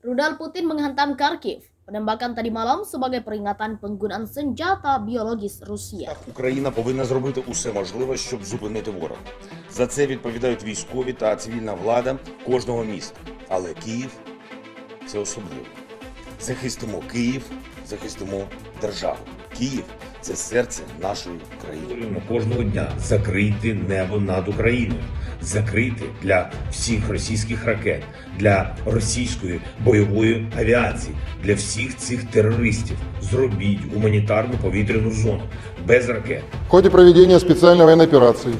Rudal Putin menghantam Kharkiv. Penembakan tadi malam sebagai peringatan penggunaan senjata biologis Rusia. Україна повинна зробити усе можливе, щоб зупинити ворога. За це відповідають військові та цивільна влада кожного міста. Але Київ – це особливо. Захистимо Київ, захистимо державу. Київ – це серце нашої країни. Кожного дня закрити небо над Україною. Закрити для всіх російських ракет, для російської бойової авіації, для всіх цих терористів. Зробіть гуманітарну повітряну зону без ракет. В ходе проведения специальной военной операции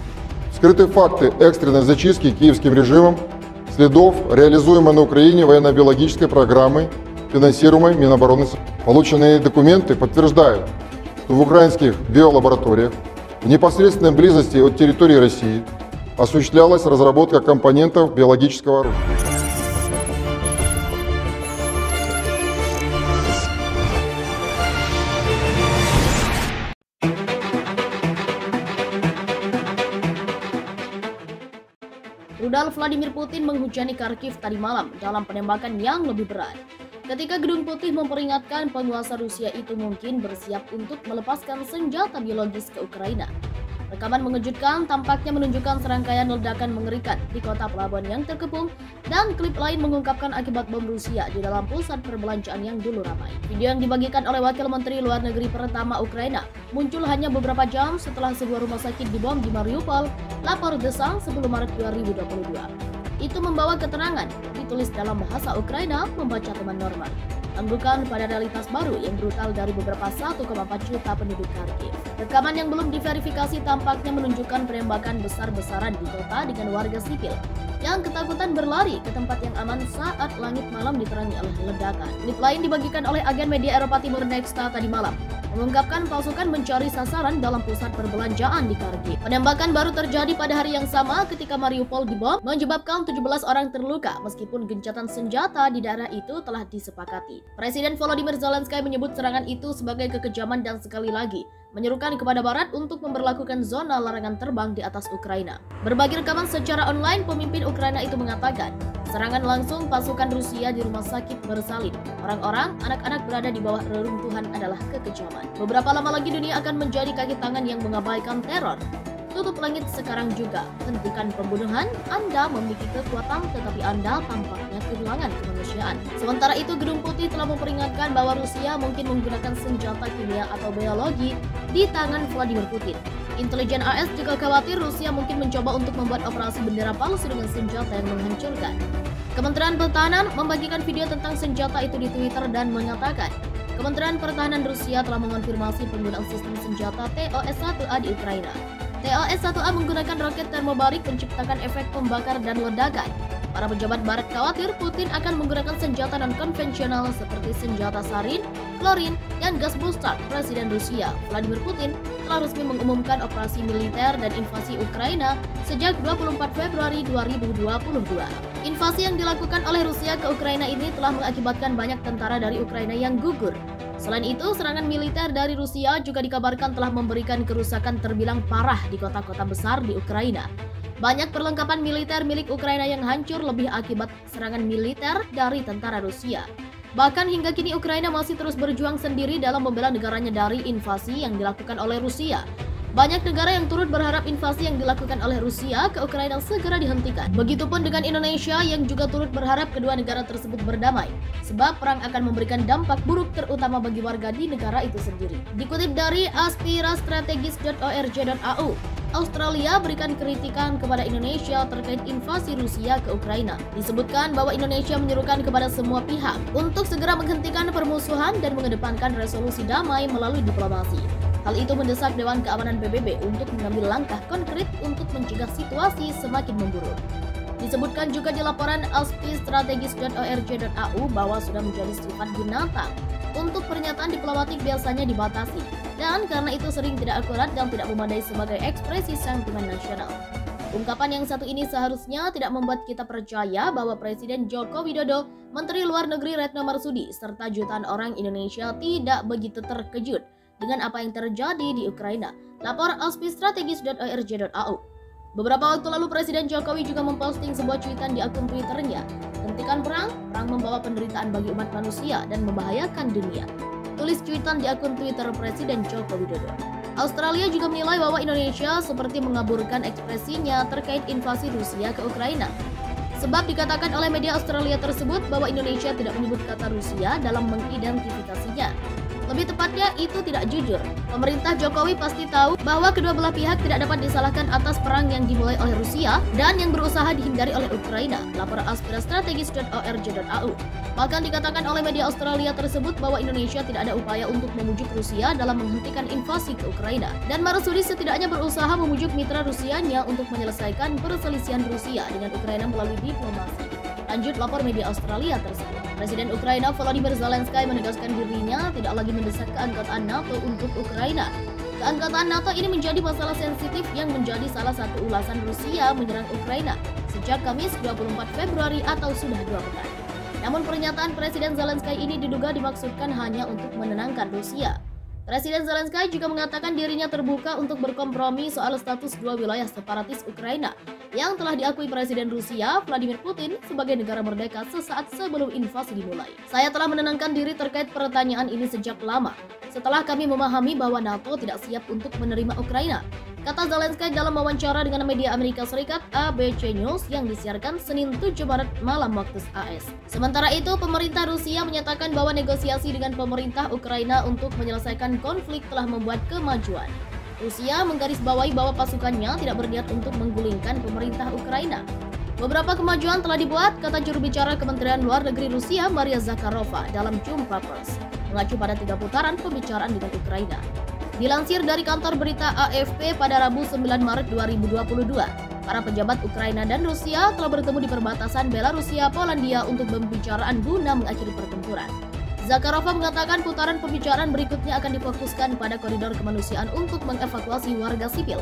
вскрыты факты экстренной зачистки киевским режимом следов реализуемой на Украине военно-биологической программы, финансируемой Минобороны. Полученные документы подтверждают, что в украинских биолабораториях в непосредственной близости от территории России осуществлялась разработка компонентов биологического оружия. Rudal Vladimir Putin menghujani Kharkiv tadi malam dalam penembakan yang lebih berat. Ketika Gedung Putih memperingatkan penguasa Rusia itu mungkin bersiap untuk melepaskan senjata biologis ke Ukraina. Rekaman mengejutkan tampaknya menunjukkan serangkaian ledakan mengerikan di kota pelabuhan yang terkepung, dan klip lain mengungkapkan akibat bom Rusia di dalam pusat perbelanjaan yang dulu ramai. Video yang dibagikan oleh Wakil Menteri Luar Negeri pertama Ukraina muncul hanya beberapa jam setelah sebuah rumah sakit dibom di Mariupol, lapor The Sun 10 Maret 2022. Itu membawa keterangan, ditulis dalam bahasa Ukraina, membaca teman normal. Anggukan pada realitas baru yang brutal dari beberapa 1,4 juta penduduk Kharkiv. Rekaman yang belum diverifikasi tampaknya menunjukkan penembakan besar-besaran di kota dengan warga sipil yang ketakutan berlari ke tempat yang aman saat langit malam diterangi oleh ledakan. Klip lain dibagikan oleh agen media Eropa Timur Nexta tadi malam mengungkapkan pasukan mencari sasaran dalam pusat perbelanjaan di Kharkiv. Penembakan baru terjadi pada hari yang sama ketika Mariupol dibom, menyebabkan 17 orang terluka meskipun gencatan senjata di daerah itu telah disepakati. Presiden Volodymyr Zelensky menyebut serangan itu sebagai kekejaman dan sekali lagi menyerukan kepada Barat untuk memberlakukan zona larangan terbang di atas Ukraina. Berbagi rekaman secara online, pemimpin Ukraina itu mengatakan, serangan langsung pasukan Rusia di rumah sakit bersalin. Orang-orang, anak-anak berada di bawah reruntuhan adalah kekejaman. Beberapa lama lagi dunia akan menjadi kaki tangan yang mengabaikan teror. Tutup langit sekarang juga, hentikan pembunuhan. Anda memiliki kekuatan tetapi Anda tampaknya kehilangan kemanusiaan. Sementara itu, Gedung Putih telah memperingatkan bahwa Rusia mungkin menggunakan senjata kimia atau biologi di tangan Vladimir Putin. Intelijen AS juga khawatir Rusia mungkin mencoba untuk membuat operasi bendera palsu dengan senjata yang menghancurkan. Kementerian Pertahanan membagikan video tentang senjata itu di Twitter dan mengatakan, Kementerian Pertahanan Rusia telah mengonfirmasi penggunaan sistem senjata TOS-1A di Ukraina. TOS-1A menggunakan roket termobarik menciptakan efek pembakar dan ledakan. Para pejabat Barat khawatir Putin akan menggunakan senjata non-konvensional seperti senjata sarin, klorin, dan gas booster. Presiden Rusia, Vladimir Putin, telah resmi mengumumkan operasi militer dan invasi Ukraina sejak 24 Februari 2022. Invasi yang dilakukan oleh Rusia ke Ukraina ini telah mengakibatkan banyak tentara dari Ukraina yang gugur. Selain itu, serangan militer dari Rusia juga dikabarkan telah memberikan kerusakan terbilang parah di kota-kota besar di Ukraina. Banyak perlengkapan militer milik Ukraina yang hancur lebih akibat serangan militer dari tentara Rusia. Bahkan hingga kini Ukraina masih terus berjuang sendiri dalam membela negaranya dari invasi yang dilakukan oleh Rusia. Banyak negara yang turut berharap invasi yang dilakukan oleh Rusia ke Ukraina segera dihentikan. Begitupun dengan Indonesia yang juga turut berharap kedua negara tersebut berdamai, sebab perang akan memberikan dampak buruk terutama bagi warga di negara itu sendiri. Dikutip dari aspirastrategis.org.au, Australia berikan kritikan kepada Indonesia terkait invasi Rusia ke Ukraina. Disebutkan bahwa Indonesia menyerukan kepada semua pihak untuk segera menghentikan permusuhan dan mengedepankan resolusi damai melalui diplomasi. Hal itu mendesak Dewan Keamanan PBB untuk mengambil langkah konkret untuk mencegah situasi semakin memburuk. Disebutkan juga di laporan aspirastrategis.org.au bahwa sudah menjadi sifat binatang untuk pernyataan diplomatik biasanya dibatasi, dan karena itu sering tidak akurat dan tidak memadai sebagai ekspresi sentimen nasional. Ungkapan yang satu ini seharusnya tidak membuat kita percaya bahwa Presiden Joko Widodo, Menteri Luar Negeri Retno Marsudi, serta jutaan orang Indonesia tidak begitu terkejut dengan apa yang terjadi di Ukraina. Lapor aspirastrategis.org.au. Beberapa waktu lalu Presiden Jokowi juga memposting sebuah cuitan di akun Twitternya. Hentikan perang, perang membawa penderitaan bagi umat manusia dan membahayakan dunia. Tulis cuitan di akun Twitter Presiden Joko Widodo. Australia juga menilai bahwa Indonesia seperti mengaburkan ekspresinya terkait invasi Rusia ke Ukraina. Sebab dikatakan oleh media Australia tersebut bahwa Indonesia tidak menyebut kata Rusia dalam mengidentifikasinya. Lebih tepatnya, itu tidak jujur. Pemerintah Jokowi pasti tahu bahwa kedua belah pihak tidak dapat disalahkan atas perang yang dimulai oleh Rusia dan yang berusaha dihindari oleh Ukraina, lapor aspirastrategis.org.au. Bahkan dikatakan oleh media Australia tersebut bahwa Indonesia tidak ada upaya untuk memujuk Rusia dalam menghentikan invasi ke Ukraina. Dan Marsudi setidaknya berusaha memujuk mitra Rusianya untuk menyelesaikan perselisihan Rusia dengan Ukraina melalui diplomasi. Lanjut lapor media Australia tersebut. Presiden Ukraina Volodymyr Zelensky menegaskan dirinya tidak lagi mendesak keanggotaan NATO untuk Ukraina. Keanggotaan NATO ini menjadi masalah sensitif yang menjadi salah satu ulasan Rusia menyerang Ukraina sejak Kamis 24 Februari atau sudah 2 pekan. Namun pernyataan Presiden Zelensky ini diduga dimaksudkan hanya untuk menenangkan Rusia. Presiden Zelensky juga mengatakan dirinya terbuka untuk berkompromi soal status dua wilayah separatis Ukraina yang telah diakui Presiden Rusia Vladimir Putin sebagai negara merdeka sesaat sebelum invasi dimulai. Saya telah menenangkan diri terkait pertanyaan ini sejak lama, setelah kami memahami bahwa NATO tidak siap untuk menerima Ukraina, kata Zelensky dalam wawancara dengan media Amerika Serikat ABC News yang disiarkan Senin 7 Maret malam waktu AS. Sementara itu, pemerintah Rusia menyatakan bahwa negosiasi dengan pemerintah Ukraina untuk menyelesaikan konflik telah membuat kemajuan. Rusia menggarisbawahi bahwa pasukannya tidak berniat untuk menggulingkan pemerintah Ukraina. Beberapa kemajuan telah dibuat, kata juru bicara Kementerian Luar Negeri Rusia Maria Zakharova dalam jumpa pers, mengacu pada 3 putaran pembicaraan dengan Ukraina. Dilansir dari kantor berita AFP pada Rabu 9 Maret 2022, para pejabat Ukraina dan Rusia telah bertemu di perbatasan Belarusia-Polandia untuk pembicaraan guna mengakhiri pertempuran. Zakharova mengatakan putaran pembicaraan berikutnya akan difokuskan pada koridor kemanusiaan untuk mengevakuasi warga sipil.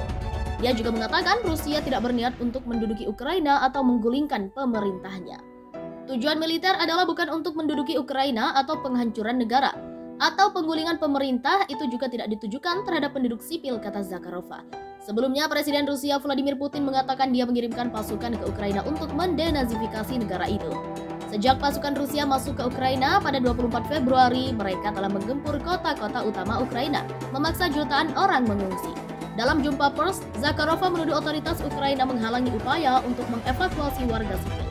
Dia juga mengatakan Rusia tidak berniat untuk menduduki Ukraina atau menggulingkan pemerintahnya. Tujuan militer adalah bukan untuk menduduki Ukraina atau penghancuran negara, atau penggulingan pemerintah itu juga tidak ditujukan terhadap penduduk sipil, kata Zakharova. Sebelumnya, Presiden Rusia Vladimir Putin mengatakan dia mengirimkan pasukan ke Ukraina untuk mendenazifikasi negara itu. Sejak pasukan Rusia masuk ke Ukraina pada 24 Februari, mereka telah menggempur kota-kota utama Ukraina, memaksa jutaan orang mengungsi. Dalam jumpa pers, Zakharova menuduh otoritas Ukraina menghalangi upaya untuk mengevakuasi warga sipil.